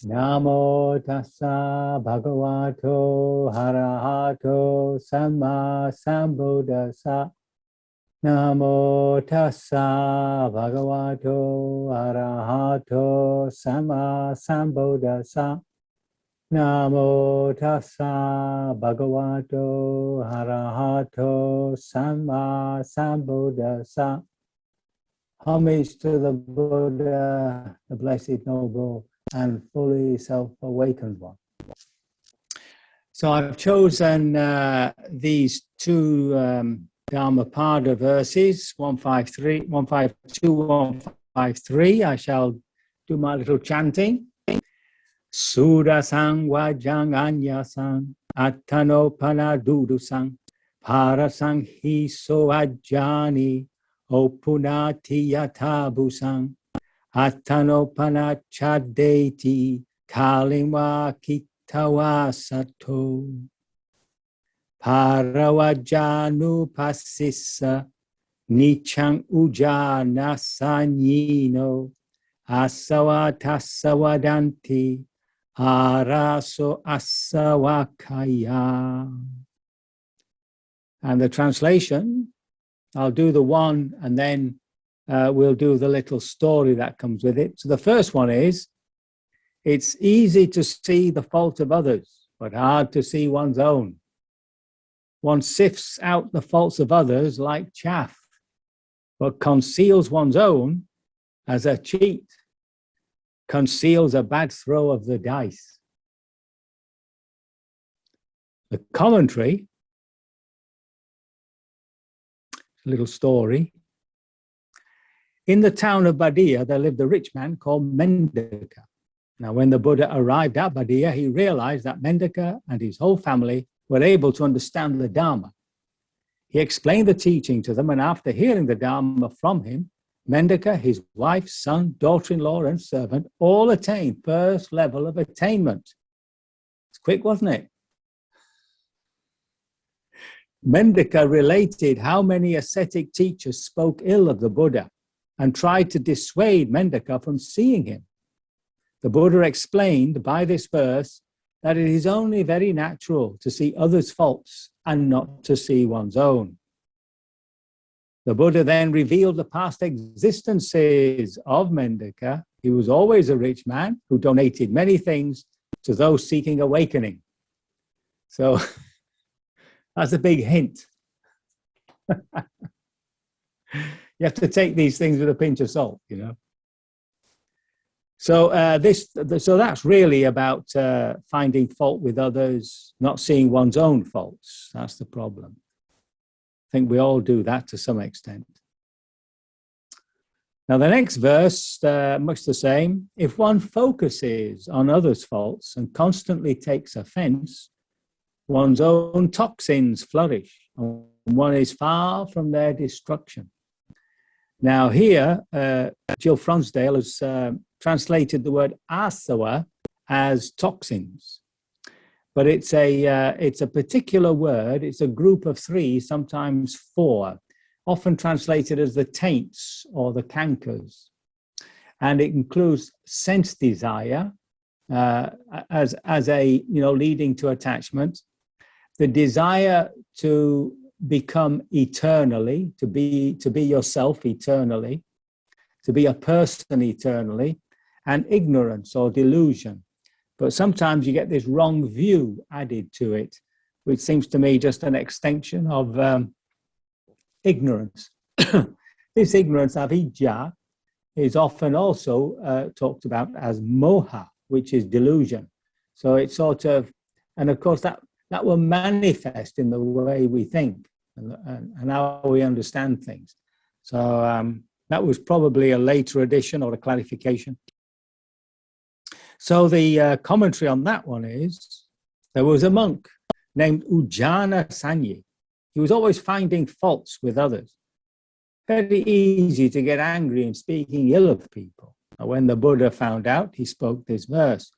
Namo tassa bhagavato arahato samma sambuddhassa. Namo tassa bhagavato arahato samma sambuddhassa. Namo tassa bhagavato arahato samma sambuddhassa. Homage to the Buddha, the Blessed Noble and fully self-awakened one. So I've chosen these two Dhammapada verses, 152, 153. I shall do my little chanting. Sura sang wajang anya sang atano panadudu sang para sang hi so ajani opunati yatabu sang atano panachadeti kalimwa kitawasato parawajanu pasissa nichang ujana sanyino asawadanti araso asawakaya. And the translation, I'll do the one and then we'll do the little story that comes with it. So the first one is, it's easy to see the fault of others, but hard to see one's own. One sifts out the faults of others like chaff, but conceals one's own as a cheat conceals a bad throw of the dice. The commentary, a little story. In the town of Badia, there lived a rich man called Mendaka. Now, when the Buddha arrived at Badia, he realized that Mendaka and his whole family were able to understand the Dharma. He explained the teaching to them, and after hearing the Dharma from him, Mendaka, his wife, son, daughter-in-law, and servant all attained first level of attainment. It's quick, wasn't it? Mendaka related how many ascetic teachers spoke ill of the Buddha and tried to dissuade Mendaka from seeing him. The Buddha explained by this verse that it is only very natural to see others' faults and not to see one's own. The Buddha then revealed the past existences of Mendaka. He was always a rich man who donated many things to those seeking awakening. So that's a big hint. You have to take these things with a pinch of salt, you know. So so that's really about finding fault with others, not seeing one's own faults. That's the problem. I think we all do that to some extent. Now, the next verse, much the same. If one focuses on others' faults and constantly takes offense, one's own toxins flourish, and one is far from their destruction. Now, here, Jill Fronsdale has translated the word asawa as toxins. But it's a particular word. It's a group of three, sometimes four, often translated as the taints or the cankers. And it includes sense desire as a, leading to attachment, the desire to become eternally, to be yourself eternally, to be a person eternally, and ignorance or delusion. But sometimes you get this wrong view added to it, which seems to me just an extension of ignorance. This ignorance, avidya, is often also talked about as moha, which is delusion. So it's sort of, and of course that will manifest in the way we think and how we understand things. So that was probably a later addition or a clarification. So the commentary on that one is, there was a monk named Ujjana Sanyi. He was always finding faults with others. Very easy to get angry and speaking ill of people. And when the Buddha found out, he spoke this verse.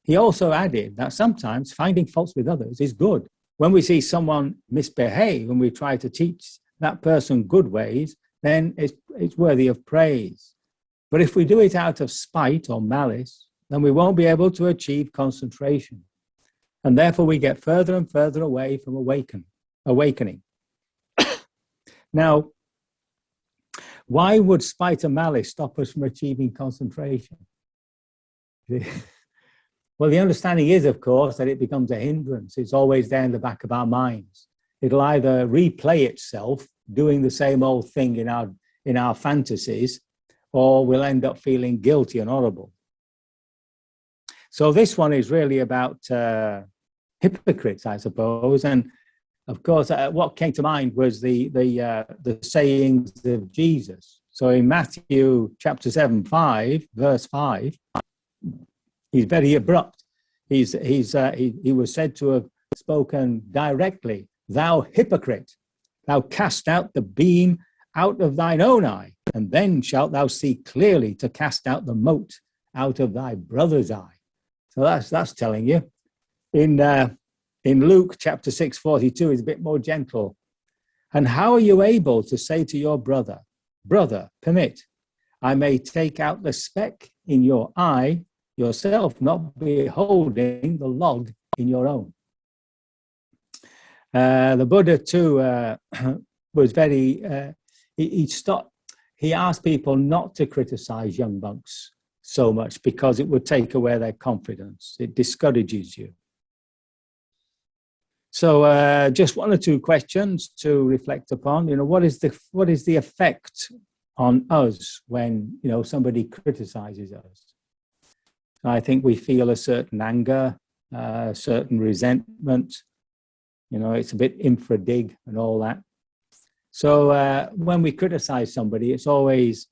He also added that sometimes finding faults with others is good. When we see someone misbehave and we try to teach that person good ways, then it's worthy of praise. But if we do it out of spite or malice, then we won't be able to achieve concentration. And therefore we get further and further away from awakening. Now, why would spite and malice stop us from achieving concentration? Well, the understanding is, of course, that it becomes a hindrance. It's always there in the back of our minds. It'll either replay itself, doing the same old thing in our fantasies, or we'll end up feeling guilty and horrible. So this one is really about hypocrites, I suppose. And of course, what came to mind was the sayings of Jesus. So in Matthew chapter 7, verse 5, he's very abrupt. He was said to have spoken directly, "Thou hypocrite, thou cast out the beam out of thine own eye, and then shalt thou see clearly to cast out the mote out of thy brother's eye." So that's telling you. In Luke chapter 6:42 is a bit more gentle. "And how are you able to say to your brother, Brother, permit, I may take out the speck in your eye, yourself not beholding the log in your own?" The Buddha too was very, he asked people not to criticize young monks so much because it would take away their confidence. It discourages you. So just one or two questions to reflect upon. What is the effect on us when, somebody criticizes us? I think we feel a certain anger, a certain resentment. It's a bit infra-dig and all that. So when we criticize somebody, it's always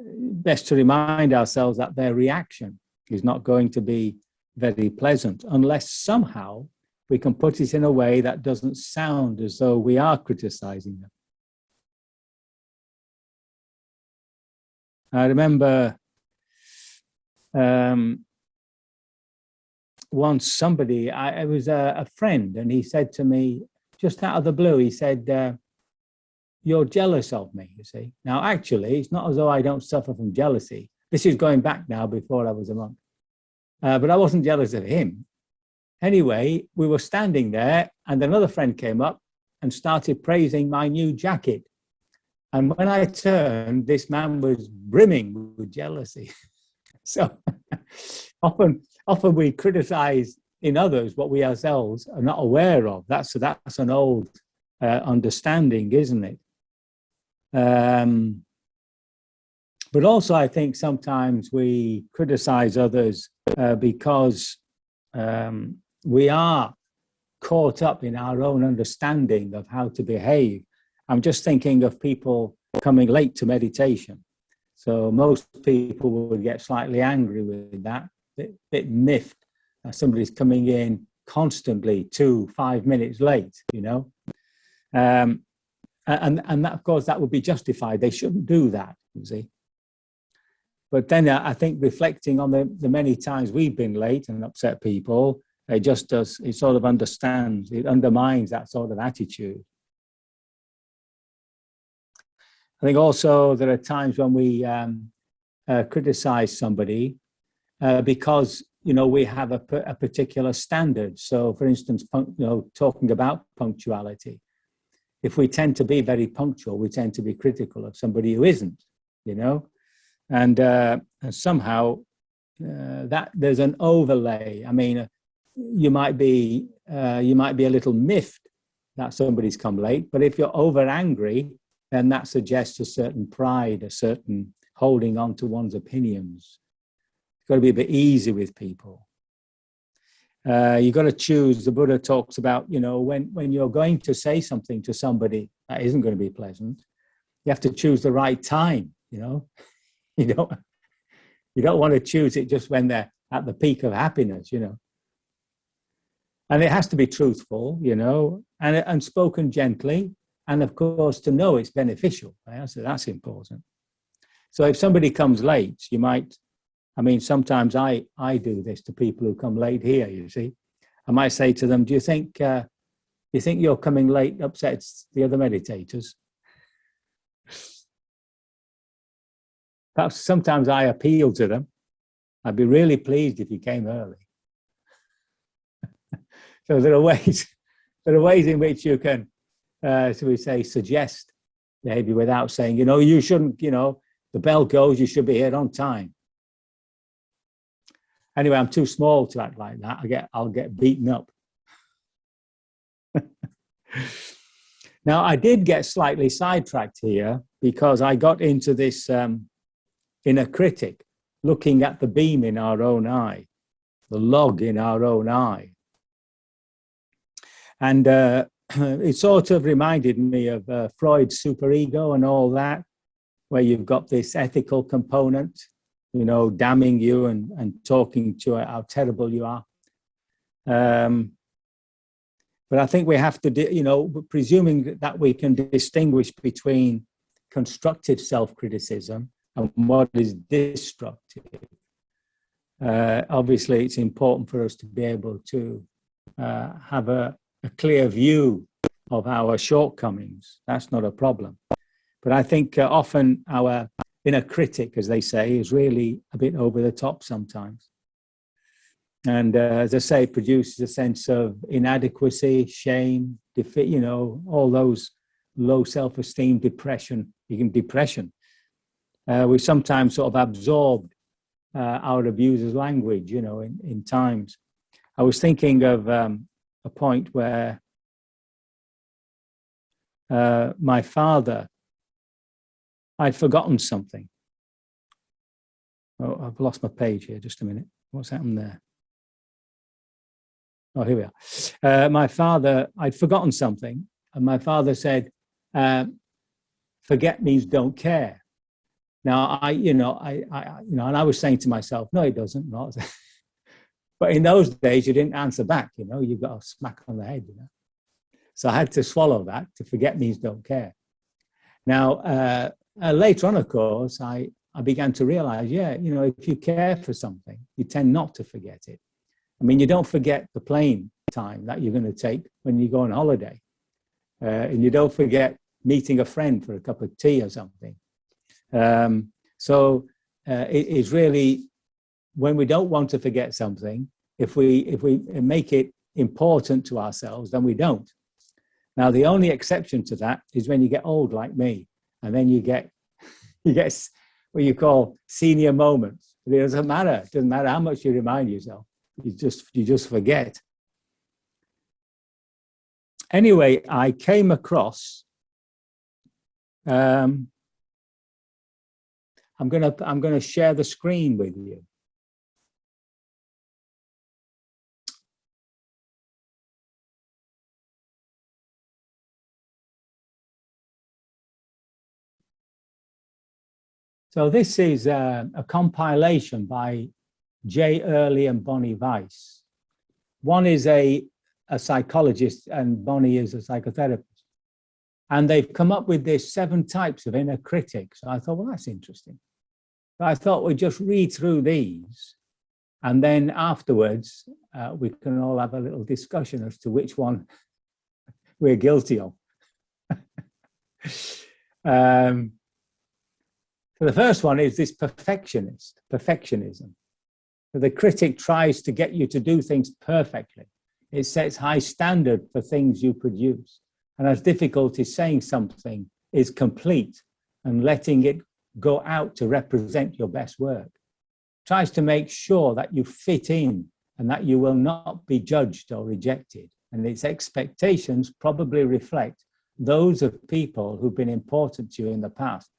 best to remind ourselves that their reaction is not going to be very pleasant unless somehow we can put it in a way that doesn't sound as though we are criticizing them. I remember once somebody, it was a friend, and he said to me, just out of the blue, he said, "You're jealous of me, you see." Now, actually, it's not as though I don't suffer from jealousy. This is going back now before I was a monk. But I wasn't jealous of him. Anyway, we were standing there, and another friend came up and started praising my new jacket. And when I turned, this man was brimming with jealousy. So often we criticize in others what we ourselves are not aware of. That's an old understanding, isn't it? But also, I think sometimes we criticize others because we are caught up in our own understanding of how to behave. I'm just thinking of people coming late to meditation. So most people would get slightly angry with that, bit miffed that somebody's coming in constantly 2-5 minutes late, and that, of course, that would be justified. They shouldn't do that, you see. But then I think reflecting on the many times we've been late and upset people, it sort of understands, it undermines that sort of attitude. I think also there are times when we criticize somebody because, we have a particular standard. So, for instance, talking about punctuality. If we tend to be very punctual, we tend to be critical of somebody who isn't, and somehow that there's an overlay. I mean, you might be a little miffed that somebody's come late, but if you're over angry, then that suggests a certain pride, a certain holding on to one's opinions. You've got to be a bit easy with people. You've got to choose. The Buddha talks about, when you're going to say something to somebody that isn't going to be pleasant, you have to choose the right time. You don't want to choose it just when they're at the peak of happiness. And it has to be truthful, and spoken gently, and of course to know it's beneficial. So that's important. So if somebody comes late, you might. Sometimes I do this to people who come late here, you see. I might say to them, do you think you're coming late upsets the other meditators? Perhaps sometimes I appeal to them. I'd be really pleased if you came early. So there are ways in which you can, so we say, suggest behavior without saying, you shouldn't, the bell goes, you should be here on time. Anyway, I'm too small to act like that. I'll get beaten up. Now, I did get slightly sidetracked here because I got into this inner critic, looking at the beam in our own eye, the log in our own eye. And it sort of reminded me of Freud's superego and all that, where you've got this ethical component, damning you and talking to how terrible you are. But I think we have to, presuming that we can distinguish between constructive self-criticism and what is destructive. Obviously, it's important for us to be able to have a clear view of our shortcomings. That's not a problem. But I think often our inner critic, as they say, is really a bit over the top sometimes. And as I say, produces a sense of inadequacy, shame, defeat, all those low self-esteem, depression, even depression. We sometimes sort of absorbed our abuser's language, in times. I was thinking of a point where my father, I'd forgotten something. Oh, I've lost my page here, just a minute. What's happened there? Oh, here we are. My father, I'd forgotten something, and my father said, forget means don't care. Now, and I was saying to myself, no, it doesn't. Not. But in those days, you didn't answer back, you got a smack on the head, So I had to swallow that. To forget means don't care. Now, later on, of course, I began to realize, if you care for something, you tend not to forget it. I mean, you don't forget the plane time that you're going to take when you go on holiday. And you don't forget meeting a friend for a cup of tea or something. So it is really, when we don't want to forget something, if we make it important to ourselves, then we don't. Now, the only exception to that is when you get old like me, and then you get what you call senior moments. It doesn't matter. It doesn't matter how much you remind yourself. You just forget. Anyway, I came across. I'm gonna share the screen with you. So this is a compilation by Jay Early and Bonnie Weiss. One is a psychologist and Bonnie is a psychotherapist. And they've come up with these 7 types of inner critics. So I thought, well, that's interesting. So I thought we'd just read through these. And then afterwards, we can all have a little discussion as to which one we're guilty of. So the first one is this perfectionism. So the critic tries to get you to do things perfectly. It sets high standard for things you produce and has difficulty saying something is complete and letting it go out to represent your best work. Tries to make sure that you fit in and that you will not be judged or rejected. And its expectations probably reflect those of people who've been important to you in the past.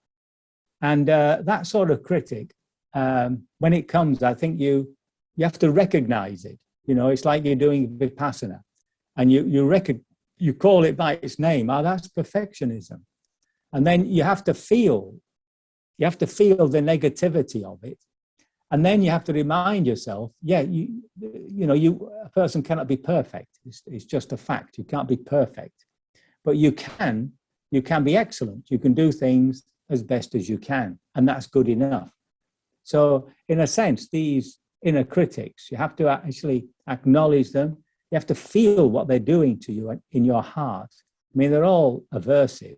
And that sort of critic, when it comes, I think you have to recognize it. It's like you're doing Vipassana and you call it by its name. Oh, that's perfectionism. And then you have to feel the negativity of it. And then you have to remind yourself, a person cannot be perfect. It's just a fact. You can't be perfect, but you can be excellent. You can do things as best as you can, and that's good enough. So in a sense, these inner critics, you have to actually acknowledge them. You have to feel what they're doing to you in your heart. I mean, they're all aversive.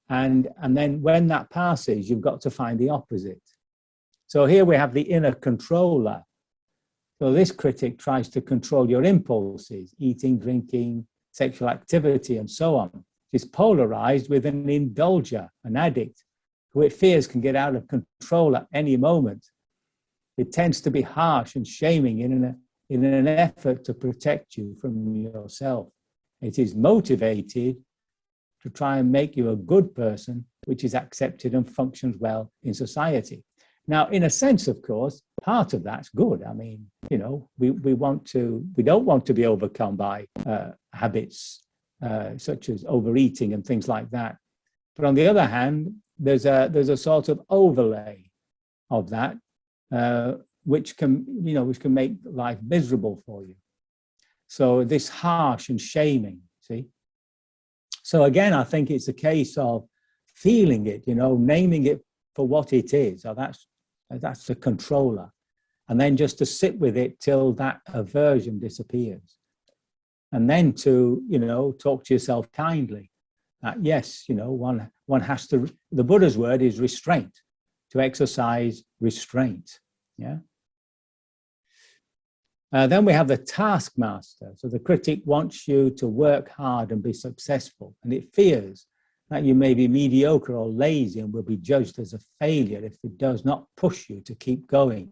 And then when that passes, you've got to find the opposite. So here we have the inner controller. So this critic tries to control your impulses, eating, drinking, sexual activity, and so on. It's polarized with an indulger, an addict, who it fears can get out of control at any moment. It tends to be harsh and shaming in an effort to protect you from yourself. It is motivated to try and make you a good person, which is accepted and functions well in society. Now, in a sense, of course, part of that's good. I mean, you know, we don't want to be overcome by habits such as overeating and things like that. But on the other hand, there's a sort of overlay of that, which can make life miserable for you. So this harsh and shaming, see? So again, I think it's a case of feeling it, you know, naming it for what it is. So that's the controller. And then just to sit with it till that aversion disappears. And then to, you know, talk to yourself kindly. That yes, you know, one has to, the Buddha's word is restraint, to exercise restraint. Yeah. Then we have the taskmaster. So the critic wants you to work hard and be successful, and it fears that you may be mediocre or lazy and will be judged as a failure if it does not push you to keep going.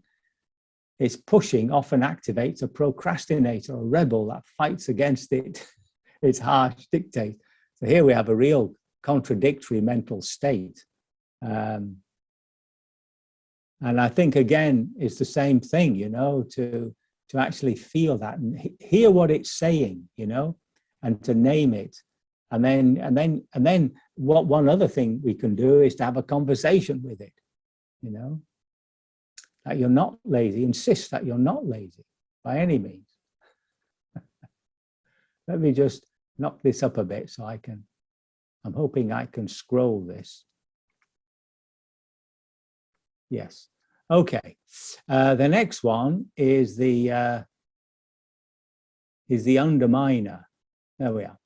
Its pushing often activates a procrastinator or rebel that fights against its harsh dictate. So here we have a real contradictory mental state. And I think, again, it's the same thing, you know, to actually feel that and hear what it's saying, you know, and to name it. And then what one other thing we can do is to have a conversation with it, you know, that you're not lazy. Insist that you're not lazy by any means. Let me just knock this up a bit so I'm hoping I can scroll this. Yes. Okay. The next one is the Underminer. There we are.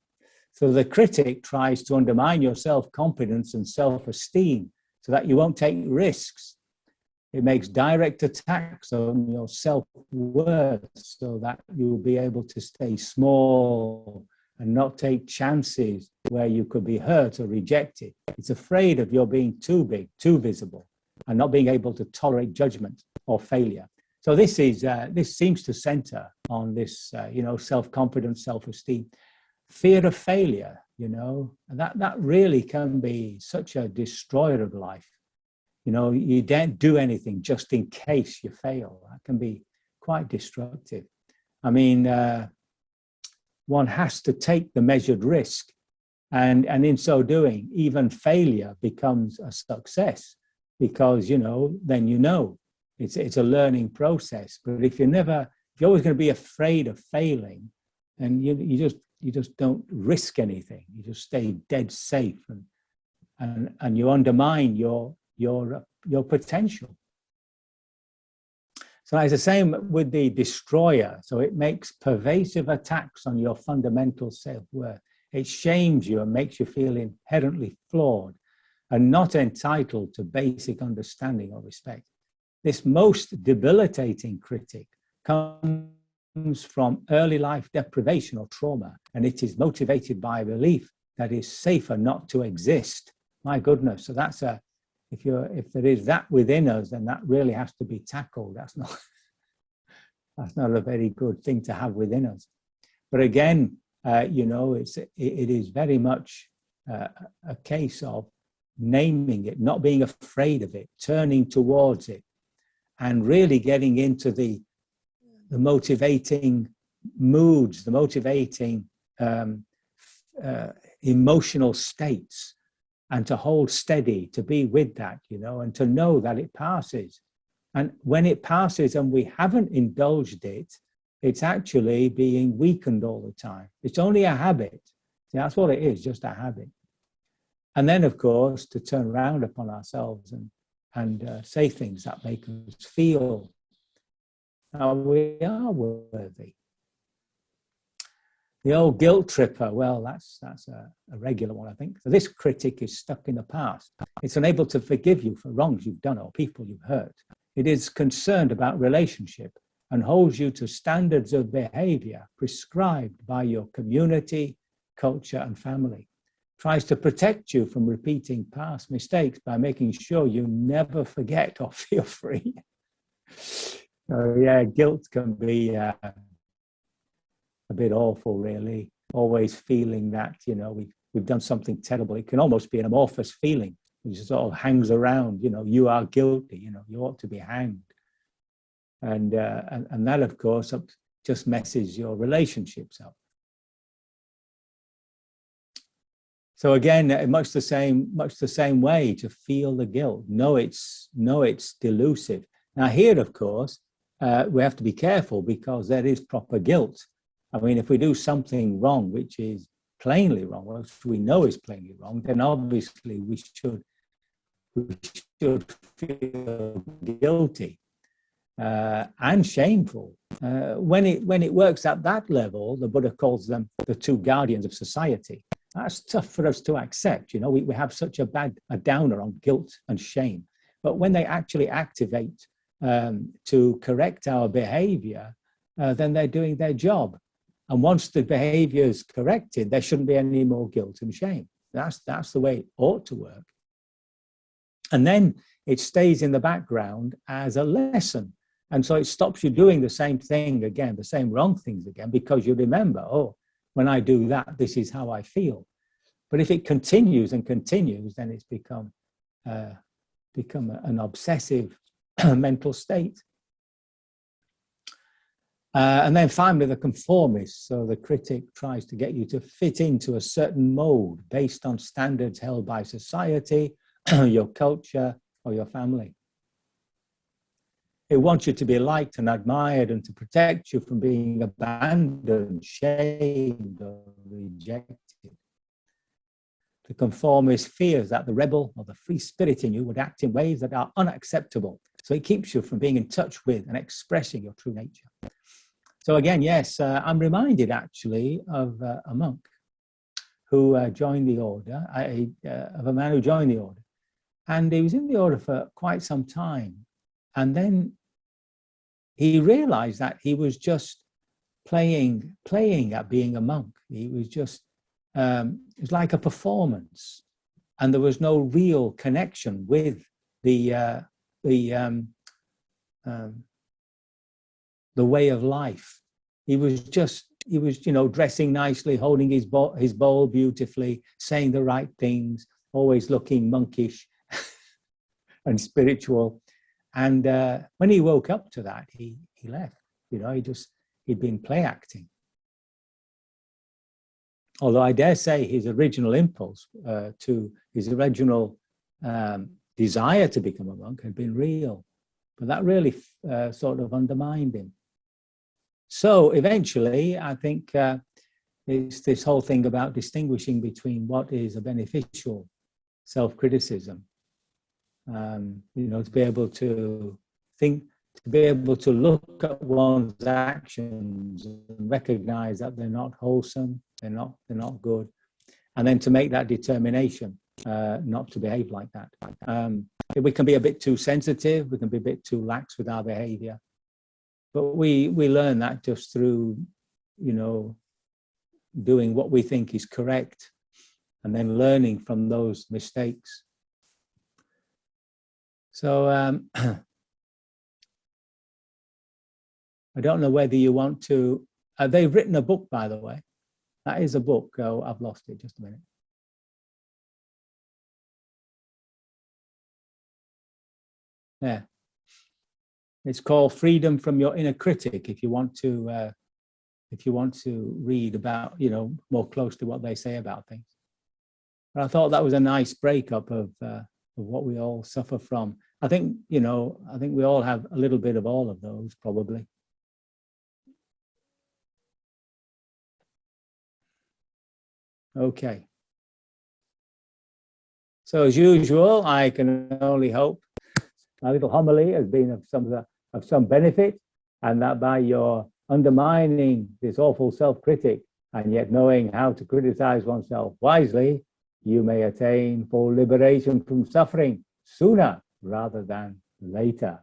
So the critic tries to undermine your self-confidence and self-esteem so that you won't take risks. It makes direct attacks on your self-worth so that you'll be able to stay small and not take chances where you could be hurt or rejected. It's afraid of your being too big, too visible, and not being able to tolerate judgment or failure. So this seems to center on this, you know, self-confidence, self-esteem, fear of failure, you know, and that really can be such a destroyer of life. You know, you don't do anything just in case you fail. That can be quite destructive. I mean, one has to take the measured risk, and in so doing, even failure becomes a success. Because, you know, then you know it's a learning process. But if you're always going to be afraid of failing, and you just don't risk anything. You just stay dead safe, and you undermine your potential. So it's the same with the destroyer. So it makes pervasive attacks on your fundamental self-worth. It shames you and makes you feel inherently flawed and not entitled to basic understanding or respect. This most debilitating critic comes from early life deprivation or trauma, and it is motivated by a belief that it's safer not to exist. My goodness. So that's if there is that within us, then that really has to be tackled. That's not a very good thing to have within us. But again, you know, it is very much a case of naming it, not being afraid of it, turning towards it, and really getting into the motivating moods, the motivating emotional states, and to hold steady, to be with that, you know, and to know that it passes. And when it passes and we haven't indulged it, it's actually being weakened all the time. It's only a habit. See, that's what it is, just a habit. And then, of course, to turn around upon ourselves and say things that make us feel we are worthy. The old guilt tripper, well, that's a regular one, I think. So this critic is stuck in the past. It's unable to forgive you for wrongs you've done or people you've hurt. It is concerned about relationship and holds you to standards of behavior prescribed by your community, culture, and family. Tries to protect you from repeating past mistakes by making sure you never forget or feel free. So yeah, guilt can be a bit awful, really. Always feeling that, you know, we've done something terrible. It can almost be an amorphous feeling, which sort of hangs around, you know, you are guilty, you know, you ought to be hanged. And that, of course, just messes your relationships up. So again, much the same way to feel the guilt. No, it's delusive. Now here, of course, we have to be careful because there is proper guilt. I mean, if we do something wrong, which is plainly wrong, which we know is plainly wrong, then obviously we should feel guilty and shameful. When it works at that level, the Buddha calls them the two guardians of society. That's tough for us to accept. You know, we have such a downer on guilt and shame. But when they actually activate to correct our behavior, then they're doing their job. And once the behavior is corrected, there shouldn't be any more guilt and shame. That's the way it ought to work. And then it stays in the background as a lesson. And so it stops you doing the same thing again, the same wrong things again, because you remember, oh, when I do that, this is how I feel. But if it continues and continues, then it's become an obsessive mental state. And then finally, the conformist. So the critic tries to get you to fit into a certain mold based on standards held by society, your culture, or your family. It wants you to be liked and admired and to protect you from being abandoned, shamed, or rejected. The conformist fears that the rebel or the free spirit in you would act in ways that are unacceptable. So it keeps you from being in touch with and expressing your true nature. So again, yes, I'm reminded actually of a monk who joined the order, of a man who joined the order. And he was in the order for quite some time. And then he realized that he was just playing at being a monk. He was just, it was like a performance. And there was no real connection with the way of life. He was, you know, dressing nicely, holding his bowl beautifully, saying the right things, always looking monkish and spiritual. And when he woke up to that, he left. You know, he'd been play acting. Although I dare say his original impulse to his original desire to become a monk had been real. But that really sort of undermined him. So eventually, I think it's this whole thing about distinguishing between what is a beneficial self-criticism, you know, to be able to think, to be able to look at one's actions and recognize that they're not wholesome, they're not good, and then to make that determination not to behave like that. We can be a bit too sensitive, we can be a bit too lax with our behavior, but we learn that just through, you know, doing what we think is correct and then learning from those mistakes. So I don't know whether you want to, they've written a book, by the way. That is a book. Oh, I've lost it, just a minute. Yeah. It's called Freedom from Your Inner Critic, if you want to read about, you know, more closely what they say about things. But I thought that was a nice breakup of what we all suffer from. I think, you know, I think we all have a little bit of all of those, probably. Okay. So as usual, I can only hope my little homily has been of some benefit, and that by your undermining this awful self-critic and yet knowing how to criticize oneself wisely, you may attain full liberation from suffering sooner rather than later.